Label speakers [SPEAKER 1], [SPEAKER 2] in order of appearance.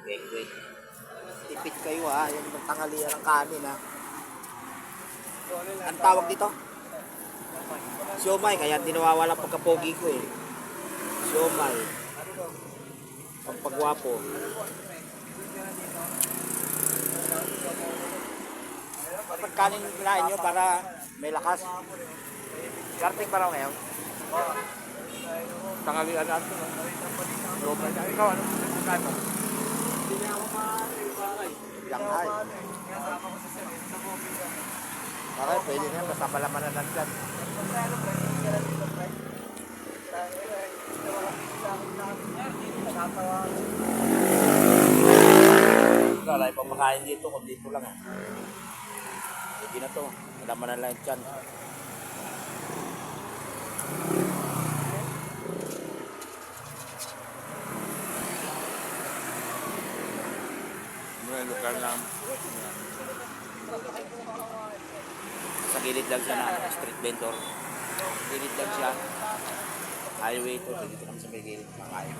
[SPEAKER 1] Wait. Tipid kayo ha, yung tangalian ng kanin ha. Ang tawag dito? Siomay, kaya di nawawala pagkapogi ko eh. Siomay. Pampagwapo. Kapag kanin kinain nyo para may lakas. Garting pa raw ngayon.
[SPEAKER 2] Tanghalian natin. Siomay na. Ikaw, ano pinagkain mo?
[SPEAKER 1] Shanghai. Okay, pwede na yan. Basta palaman na nandyan. Wala yung pamakain dito kung dito lang. Hindi na to. Palaman na lang yung tiyan.
[SPEAKER 2] May lokal na.
[SPEAKER 1] Sa gilid lang siya na street vendor. Gilid lang siya. Highway to. Dito kami sa may gilid. Makain.